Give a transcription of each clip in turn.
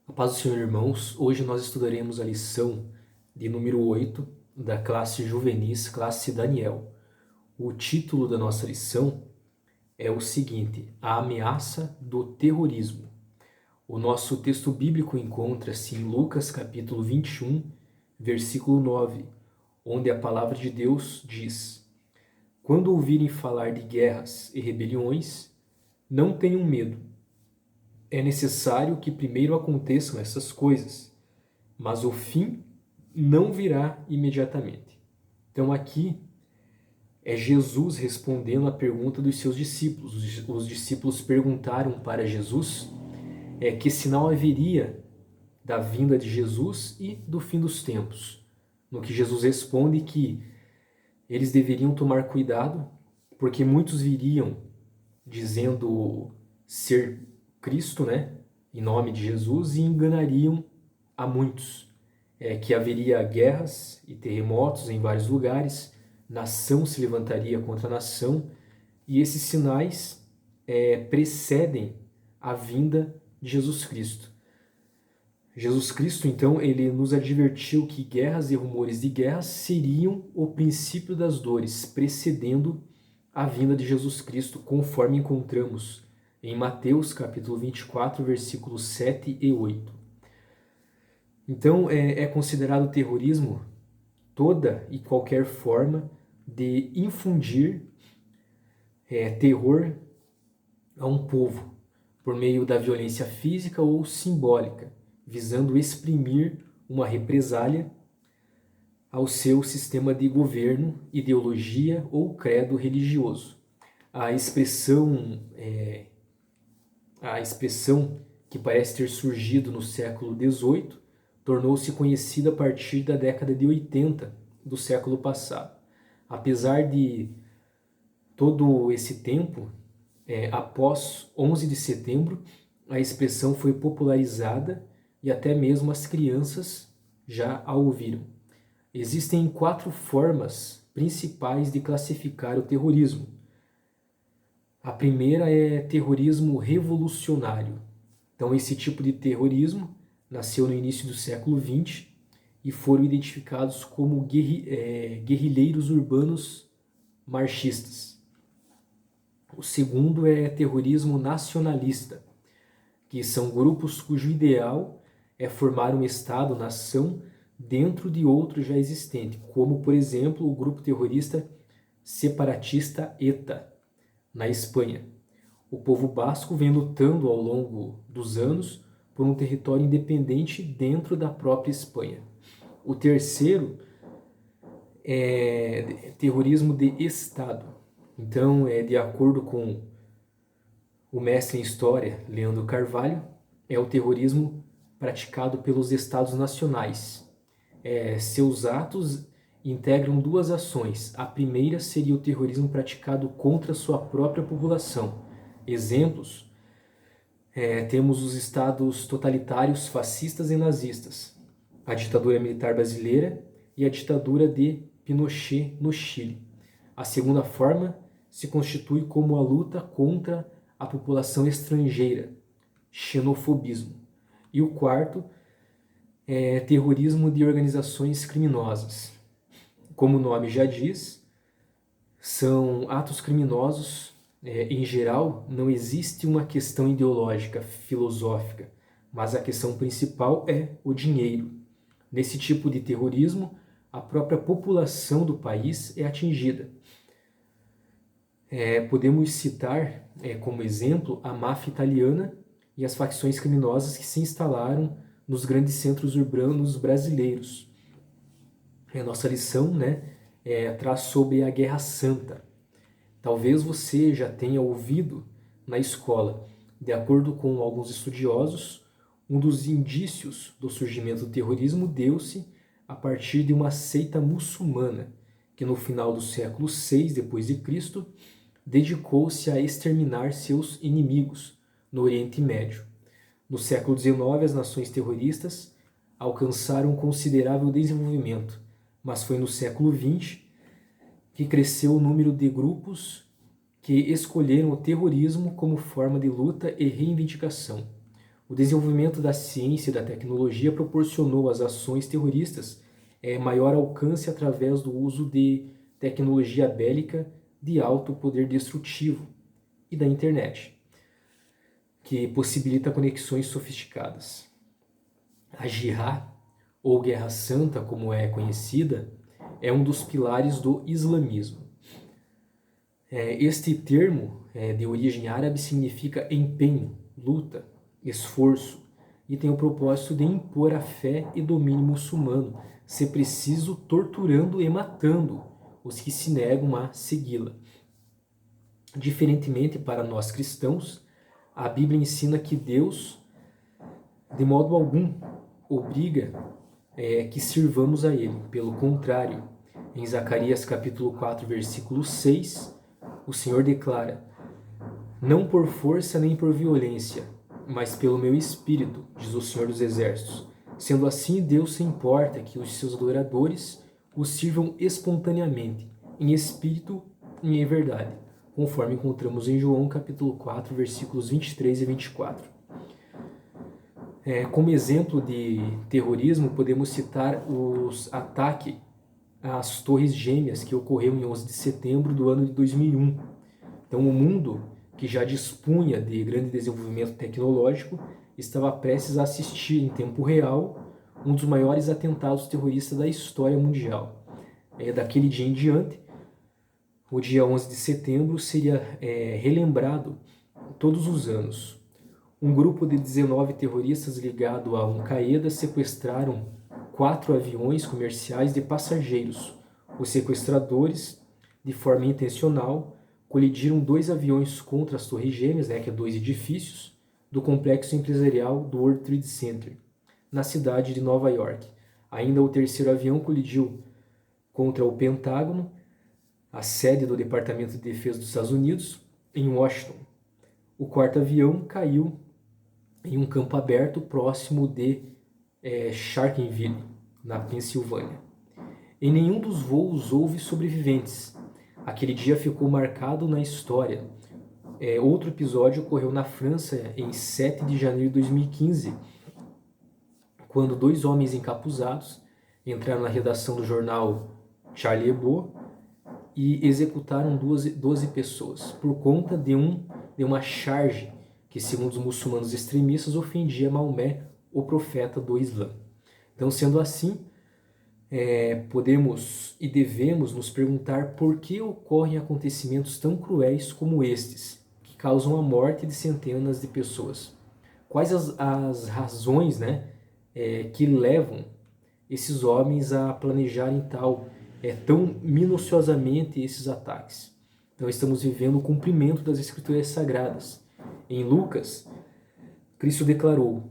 A paz do Senhor, irmãos. Hoje nós estudaremos a lição de número 8 da classe Juvenis, classe Daniel. O título da nossa lição é o seguinte: A ameaça do terrorismo. O nosso texto bíblico encontra-se em Lucas capítulo 21, versículo 9, onde a palavra de Deus diz: Quando ouvirem falar de guerras e rebeliões, não tenham medo. É necessário que primeiro aconteçam essas coisas, mas o fim não virá imediatamente. Então aqui é Jesus respondendo à pergunta dos seus discípulos. Os discípulos perguntaram para Jesus que sinal haveria da vinda de Jesus e do fim dos tempos. No que Jesus responde que eles deveriam tomar cuidado, porque muitos viriam dizendo ser Cristo, né, em nome de Jesus, e enganariam a muitos. Que haveria guerras e terremotos em vários lugares, nação se levantaria contra nação, e esses sinais precedem a vinda de Jesus Cristo. Jesus Cristo, então, ele nos advertiu que guerras e rumores de guerras seriam o princípio das dores, precedendo a vinda de Jesus Cristo, conforme encontramos em Mateus capítulo 24, versículos 7 e 8. Então, é considerado terrorismo toda e qualquer forma de infundir terror a um povo, por meio da violência física ou simbólica, visando exprimir uma represália ao seu sistema de governo, ideologia ou credo religioso. A expressão que parece ter surgido no século XVIII tornou-se conhecida a partir da década de 80 do século passado. Apesar de todo esse tempo, após 11 de setembro, a expressão foi popularizada e até mesmo as crianças já a ouviram. Existem 4 formas principais de classificar o terrorismo. A primeira é terrorismo revolucionário. Então, esse tipo de terrorismo nasceu no início do século XX e foram identificados como guerrilheiros urbanos marxistas. O segundo é terrorismo nacionalista, que são grupos cujo ideal é formar um Estado-nação dentro de outro já existente, como, por exemplo, o grupo terrorista separatista ETA, na Espanha. O povo basco vem lutando ao longo dos anos por um território independente dentro da própria Espanha. O terceiro é terrorismo de Estado. Então, de acordo com o mestre em História, Leandro Carvalho, é o terrorismo praticado pelos Estados nacionais. Seus atos integram 2 ações. A primeira seria o terrorismo praticado contra sua própria população. Exemplos, temos os estados totalitários fascistas e nazistas, a ditadura militar brasileira e a ditadura de Pinochet no Chile. A segunda forma se constitui como a luta contra a população estrangeira, xenofobismo. E o quarto é terrorismo de organizações criminosas. Como o nome já diz, são atos criminosos. Em geral, não existe uma questão ideológica, filosófica, mas a questão principal é o dinheiro. Nesse tipo de terrorismo, a própria população do país é atingida. Podemos citar como exemplo a máfia italiana e as facções criminosas que se instalaram nos grandes centros urbanos brasileiros. A nossa lição traz sobre a Guerra Santa. Talvez você já tenha ouvido na escola. De acordo com alguns estudiosos, um dos indícios do surgimento do terrorismo deu-se a partir de uma seita muçulmana, que no final do século VI d.C. dedicou-se a exterminar seus inimigos no Oriente Médio. No século XIX, as nações terroristas alcançaram um considerável desenvolvimento, mas foi no século XX que cresceu o número de grupos que escolheram o terrorismo como forma de luta e reivindicação. O desenvolvimento da ciência e da tecnologia proporcionou às ações terroristas maior alcance através do uso de tecnologia bélica de alto poder destrutivo e da internet, que possibilita conexões sofisticadas. A Jihad, ou Guerra Santa, como é conhecida, é um dos pilares do islamismo. Este termo, de origem árabe, significa empenho, luta, esforço, e tem o propósito de impor a fé e domínio muçulmano, se preciso torturando e matando os que se negam a segui-la. Diferentemente para nós cristãos, a Bíblia ensina que Deus, de modo algum, obriga que sirvamos a Ele. Pelo contrário, em Zacarias capítulo 4, versículo 6, o Senhor declara: não por força nem por violência, mas pelo meu Espírito, diz o Senhor dos Exércitos. Sendo assim, Deus se importa que os seus adoradores o sirvam espontaneamente, em espírito e em verdade, conforme encontramos em João capítulo 4, versículos 23 e 24. Como exemplo de terrorismo, podemos citar os ataques às Torres Gêmeas que ocorreu em 11 de setembro do ano de 2001. Então, o mundo, que já dispunha de grande desenvolvimento tecnológico, estava prestes a assistir em tempo real um dos maiores atentados terroristas da história mundial. Daquele dia em diante, o dia 11 de setembro seria relembrado todos os anos. Um grupo de 19 terroristas ligado à Al-Qaeda sequestraram 4 aviões comerciais de passageiros. Os sequestradores, de forma intencional, colidiram 2 aviões contra as Torres Gêmeas, que é 2 edifícios, do complexo empresarial do World Trade Center, na cidade de Nova York. Ainda o terceiro avião colidiu contra o Pentágono, a sede do Departamento de Defesa dos Estados Unidos, em Washington. O quarto avião caiu em um campo aberto próximo de Sharpeville, na Pensilvânia. Em nenhum dos voos houve sobreviventes. Aquele dia ficou marcado na história. Outro episódio ocorreu na França em 7 de janeiro de 2015, quando 2 homens encapuzados entraram na redação do jornal Charlie Hebdo e executaram 12 pessoas por conta de uma charge que, segundo os muçulmanos extremistas, ofendia Maomé, o profeta do Islã. Então, sendo assim, podemos e devemos nos perguntar por que ocorrem acontecimentos tão cruéis como estes, que causam a morte de centenas de pessoas. Quais as razões que levam esses homens a planejarem tão minuciosamente esses ataques? Então, estamos vivendo o cumprimento das Escrituras Sagradas. Em Lucas, Cristo declarou: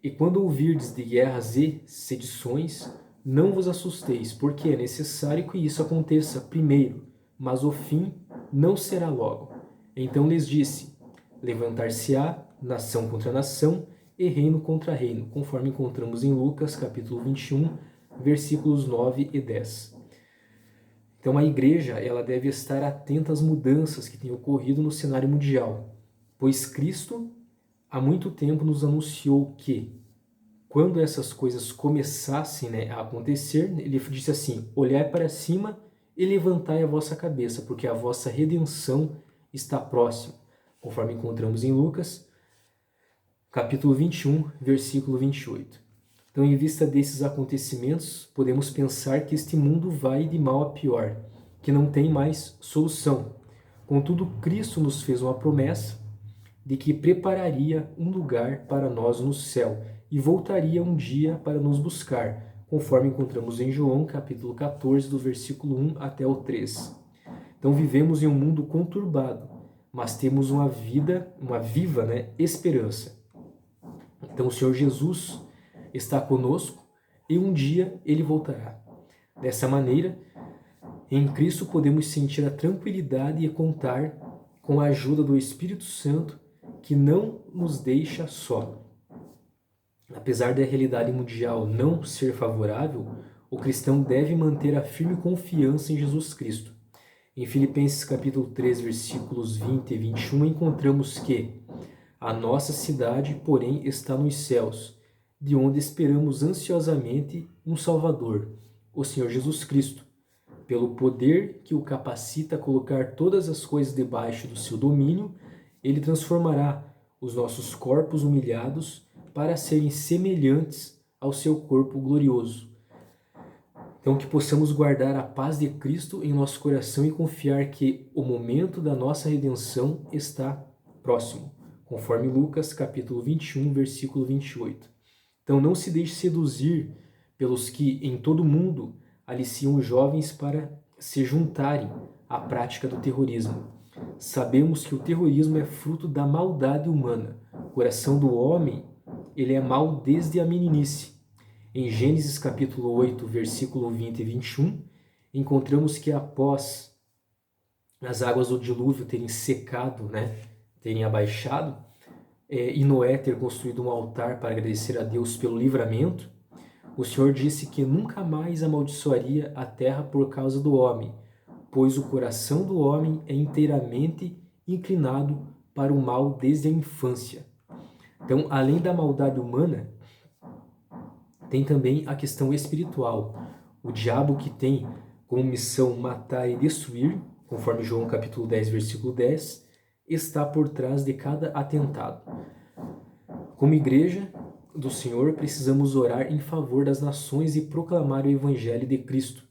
e quando ouvirdes de guerras e sedições, não vos assusteis, porque é necessário que isso aconteça primeiro, mas o fim não será logo. Então lhes disse: levantar-se-á nação contra nação e reino contra reino, conforme encontramos em Lucas capítulo 21, versículos 9 e 10. Então a igreja ela deve estar atenta às mudanças que têm ocorrido no cenário mundial, pois Cristo há muito tempo nos anunciou que, quando essas coisas começassem a acontecer, ele disse assim: olhai para cima e levantai a vossa cabeça, porque a vossa redenção está próxima, conforme encontramos em Lucas, capítulo 21, versículo 28. Então, em vista desses acontecimentos, podemos pensar que este mundo vai de mal a pior, que não tem mais solução. Contudo, Cristo nos fez uma promessa de que prepararia um lugar para nós no céu e voltaria um dia para nos buscar, conforme encontramos em João, capítulo 14, do versículo 1 até o 3. Então, vivemos em um mundo conturbado, mas temos uma viva esperança. Então, o Senhor Jesus está conosco e um dia Ele voltará. Dessa maneira, em Cristo podemos sentir a tranquilidade e contar com a ajuda do Espírito Santo, que não nos deixa só. Apesar da realidade mundial não ser favorável, o cristão deve manter a firme confiança em Jesus Cristo. Em Filipenses capítulo 3, versículos 20 e 21, encontramos que A nossa cidade, porém, está nos céus, de onde esperamos ansiosamente um Salvador, o Senhor Jesus Cristo, pelo poder que o capacita a colocar todas as coisas debaixo do seu domínio. Ele transformará os nossos corpos humilhados para serem semelhantes ao seu corpo glorioso. Então, que possamos guardar a paz de Cristo em nosso coração e confiar que o momento da nossa redenção está próximo, conforme Lucas capítulo 21, versículo 28. Então, não se deixe seduzir pelos que em todo mundo aliciam os jovens para se juntarem à prática do terrorismo. Sabemos que o terrorismo é fruto da maldade humana. O coração do homem, ele é mau desde a meninice. Em Gênesis capítulo 8, versículo 20 e 21, encontramos que após as águas do dilúvio terem secado, terem abaixado, e Noé ter construído um altar para agradecer a Deus pelo livramento, o Senhor disse que nunca mais amaldiçoaria a terra por causa do homem, pois o coração do homem é inteiramente inclinado para o mal desde a infância. Então, além da maldade humana, tem também a questão espiritual. O diabo, que tem como missão matar e destruir, conforme João capítulo 10, versículo 10, está por trás de cada atentado. Como igreja do Senhor, precisamos orar em favor das nações e proclamar o Evangelho de Cristo.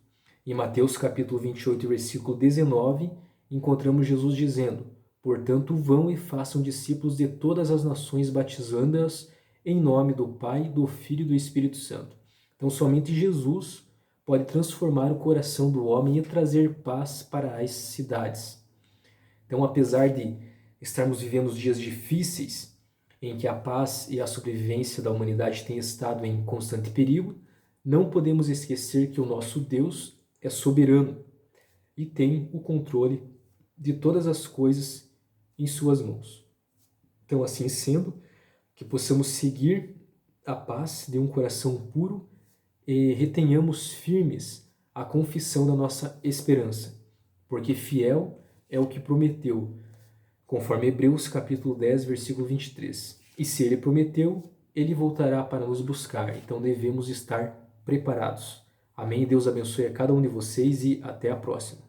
Em Mateus capítulo 28, versículo 19, encontramos Jesus dizendo: portanto, vão e façam discípulos de todas as nações, batizando-as em nome do Pai, do Filho e do Espírito Santo. Então, somente Jesus pode transformar o coração do homem e trazer paz para as cidades. Então, apesar de estarmos vivendo dias difíceis, em que a paz e a sobrevivência da humanidade têm estado em constante perigo, não podemos esquecer que o nosso Deus é soberano e tem o controle de todas as coisas em suas mãos. Então, assim sendo, que possamos seguir a paz de um coração puro e retenhamos firmes a confissão da nossa esperança, porque fiel é o que prometeu, conforme Hebreus capítulo 10, versículo 23. E se ele prometeu, ele voltará para nos buscar, então devemos estar preparados. Amém? Deus abençoe a cada um de vocês e até a próxima.